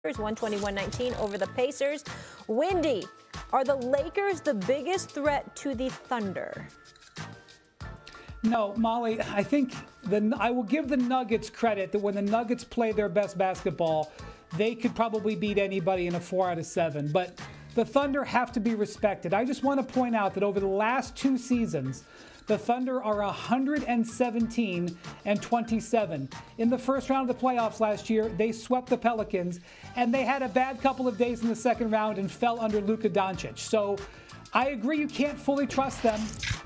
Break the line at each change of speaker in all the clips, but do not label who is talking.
121-19 over the Pacers. Wendy, are the Lakers the biggest threat to the Thunder?
No, Molly, I think I will give the Nuggets credit that when the Nuggets play their best basketball, they could probably beat anybody in a 4 out of 7. But the Thunder have to be respected. I just want to point out that over the last 2 seasons, the Thunder are 117-27. In the first round of the playoffs last year, they swept the Pelicans, and they had a bad couple of days in the second round and fell under Luka Doncic. So I agree you can't fully trust them,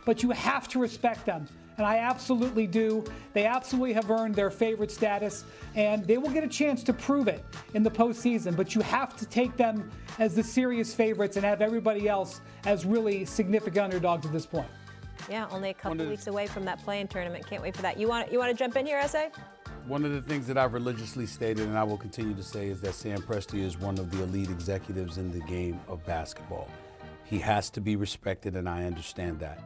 but you have to respect them. And I absolutely do. They absolutely have earned their favorite status, and they will get a chance to prove it in the postseason. But you have to take them as the serious favorites and have everybody else as really significant underdogs at this point.
Yeah, only a couple weeks away from that play-in tournament. Can't wait for that. You want to jump in here, S.A.?
One of the things that I've religiously stated, and I will continue to say, is that Sam Presti is one of the elite executives in the game of basketball. He has to be respected, and I understand that.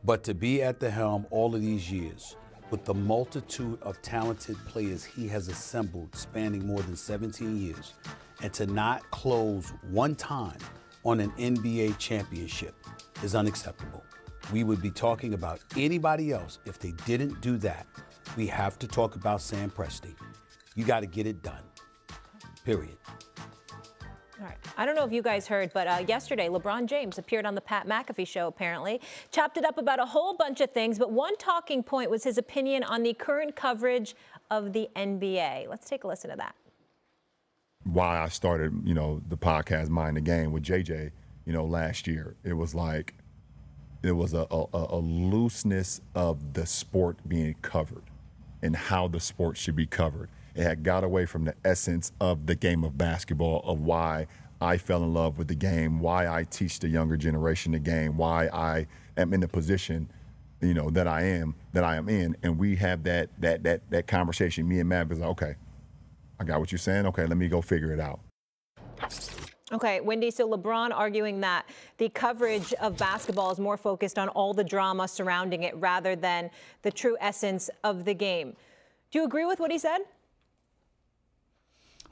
But to be at the helm all of these years, with the multitude of talented players he has assembled spanning more than 17 years, and to not close one time on an NBA championship is unacceptable. We would be talking about anybody else if they didn't do that. We have to talk about Sam Presti. You got to get it done. Period.
All right. I don't know if you guys heard, but yesterday LeBron James appeared on the Pat McAfee show, apparently. Chopped it up about a whole bunch of things, but one talking point was his opinion on the current coverage of the NBA. Let's take a listen to that.
Why I started, the podcast Mind the Game with JJ, last year. It was like, it was a looseness of the sport being covered and how the sport should be covered. It had got away from the essence of the game of basketball, of why I fell in love with the game, why I teach the younger generation the game, why I am in the position, that I am in. And we have that conversation. Me and Matt was like, okay, I got what you're saying. Okay, let me go figure it out.
Okay, Wendy, so LeBron arguing that the coverage of basketball is more focused on all the drama surrounding it rather than the true essence of the game. Do you agree with what he said?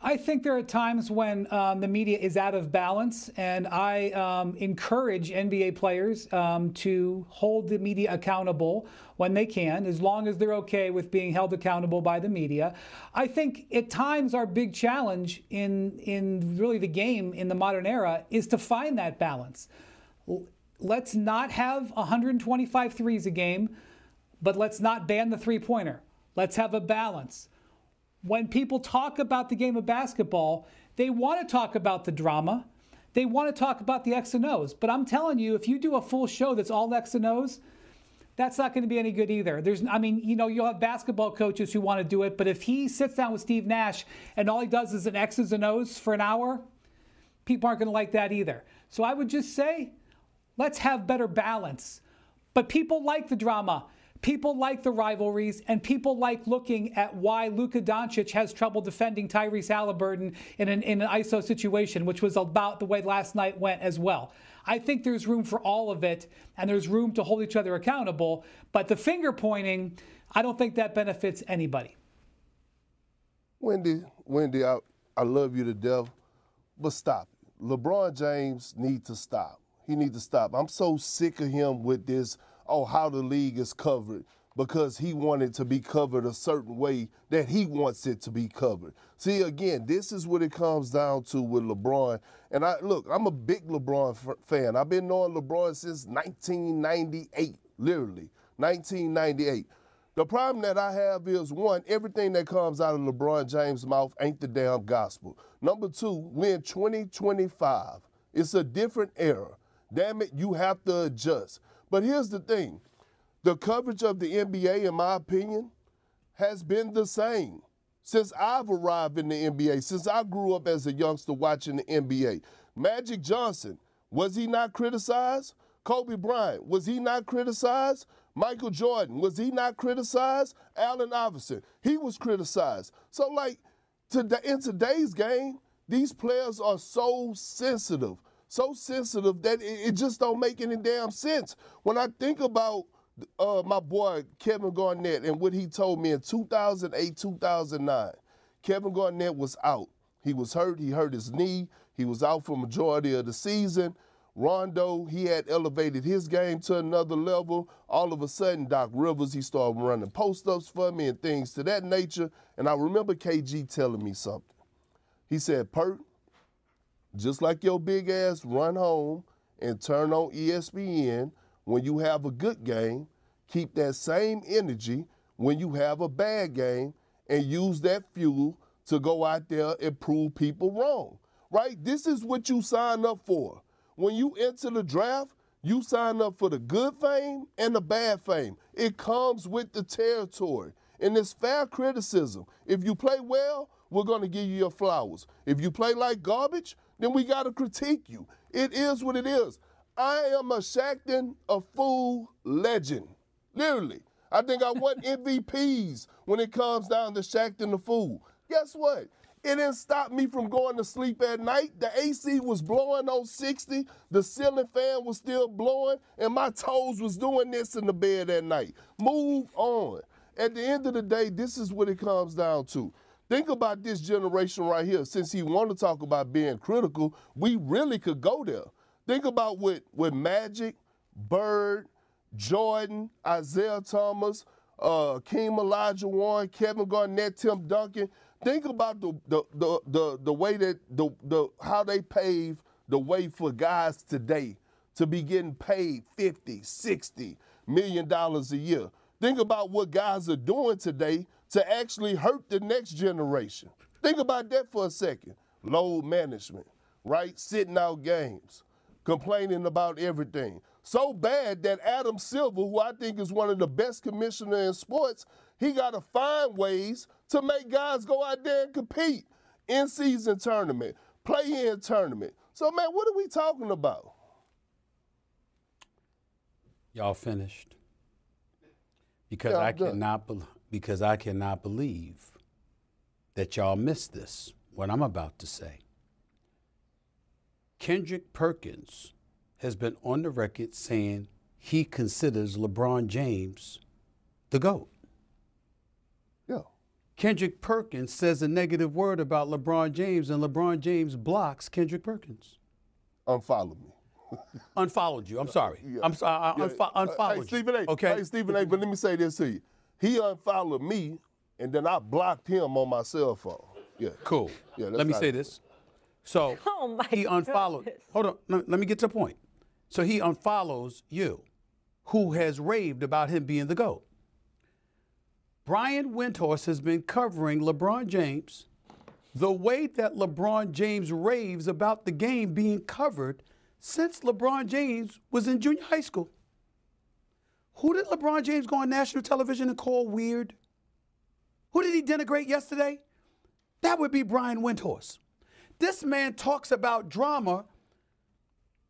I think there are times when the media is out of balance, and I encourage NBA players to hold the media accountable when they can, as long as they're okay with being held accountable by the media. I think at times our big challenge in really the game in the modern era is to find that balance. Let's not have 125 threes a game, but let's not ban the three-pointer. Let's have a balance. When people talk about the game of basketball, they want to talk about the drama. They want to talk about the X and O's. But I'm telling you, if you do a full show that's all X and O's, that's not going to be any good either. You'll have basketball coaches who want to do it, but if he sits down with Steve Nash and all he does is an X's and O's for an hour, people aren't going to like that either. So I would just say, let's have better balance. But people like the drama. People like the rivalries, and people like looking at why Luka Doncic has trouble defending Tyrese Halliburton in an ISO situation, which was about the way last night went as well. I think there's room for all of it, and there's room to hold each other accountable. But the finger pointing, I don't think that benefits anybody.
Wendy, I love you to death, but stop. LeBron James needs to stop. He needs to stop. I'm so sick of him with this, how the league is covered, because he wanted to be covered a certain way that he wants it to be covered. See, again, this is what it comes down to with LeBron. And I'm a big LeBron fan. I've been knowing LeBron since 1998, literally, 1998. The problem that I have is, one, everything that comes out of LeBron James' mouth ain't the damn gospel. Number two, we're in 2025. It's a different era. Damn it, you have to adjust. But here's the thing. The coverage of the NBA, in my opinion, has been the same since I've arrived in the NBA, since I grew up as a youngster watching the NBA. Magic Johnson, was he not criticized? Kobe Bryant, was he not criticized? Michael Jordan, was he not criticized? Allen Iverson, he was criticized. So, in today's game, these players are so sensitive that it just don't make any damn sense. When I think about my boy Kevin Garnett and what he told me in 2008, 2009, Kevin Garnett was out. He was hurt. He hurt his knee. He was out for majority of the season. Rondo, he had elevated his game to another level. All of a sudden, Doc Rivers, he started running post-ups for me and things to that nature. And I remember KG telling me something. He said, Pert, just like your big ass run home and turn on ESPN when you have a good game, keep that same energy when you have a bad game and use that fuel to go out there and prove people wrong, right? This is what you sign up for. When you enter the draft, you sign up for the good fame and the bad fame. It comes with the territory. And it's fair criticism. If you play well, we're going to give you your flowers. If you play like garbage, then we got to critique you. It is what it is. I am a Shaqtin' a Fool legend. Literally. I think I won MVPs when it comes down to Shaqtin' a Fool. Guess what? It didn't stop me from going to sleep at night. The AC was blowing on 60. The ceiling fan was still blowing, and my toes was doing this in the bed at night. Move on. At the end of the day, this is what it comes down to. Think about this generation right here. Since he want to talk about being critical, we really could go there. Think about with Magic, Bird, Jordan, Isaiah Thomas, Keem Olajuwon, Kevin Garnett, Tim Duncan. Think about the way that how they pave the way for guys today to be getting paid $50, $60 million a year. Think about what guys are doing today to actually hurt the next generation. Think about that for a second. Load management, right? Sitting out games, complaining about everything. So bad that Adam Silver, who I think is one of the best commissioners in sports, he got to find ways to make guys go out there and compete. In-season tournament, play-in tournament. So, man, what are we talking about?
Y'all finished? Because I cannot believe that y'all missed this, what I'm about to say. Kendrick Perkins has been on the record saying he considers LeBron James the GOAT.
Yeah.
Kendrick Perkins says a negative word about LeBron James, and LeBron James blocks Kendrick Perkins.
Unfollow me.
Unfollowed you. I'm sorry.
Yeah.
I'm sorry. Unfollowed
hey, Stephen A.
you. Okay.
Hey, Stephen A. But let me say this to you. He unfollowed me, and then I blocked him on my cell phone. Yeah.
Cool.
Yeah.
Let me say this. So
Oh my
he unfollowed.
goodness.
Hold on. Let me get to the point. So he unfollows you, who has raved about him being the GOAT. Brian Windhorst has been covering LeBron James the way that LeBron James raves about the game being covered since LeBron James was in junior high school. Who did LeBron James go on national television and call weird? Who did he denigrate yesterday? That would be Brian Windhorst. This man talks about drama,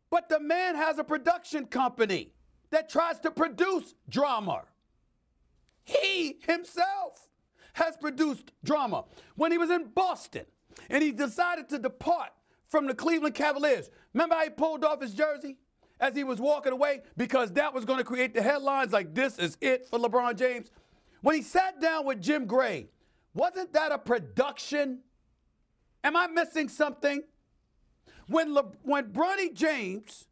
but the man has a production company that tries to produce drama. He himself has produced drama. When he was in Boston and he decided to depart from the Cleveland Cavaliers, remember how he pulled off his jersey as he was walking away because that was going to create the headlines like this is it for LeBron James? When he sat down with Jim Gray, wasn't that a production? Am I missing something? When Bronny James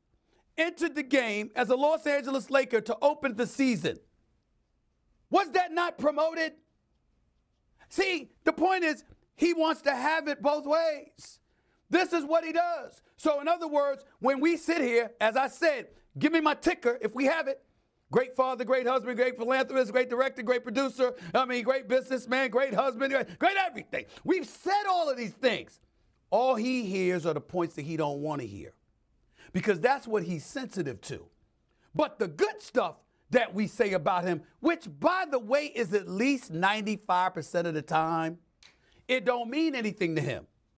entered the game as a Los Angeles Laker to open the season, was that not promoted? See, the point is he wants to have it both ways. This is what he does. So in other words, when we sit here, as I said, give me my ticker if we have it. Great father, great husband, great philanthropist, great director, great producer, great businessman, great husband, great everything. We've said all of these things. All he hears are the points that he don't want to hear because that's what he's sensitive to. But the good stuff that we say about him, which, by the way, is at least 95% of the time, it don't mean anything to him.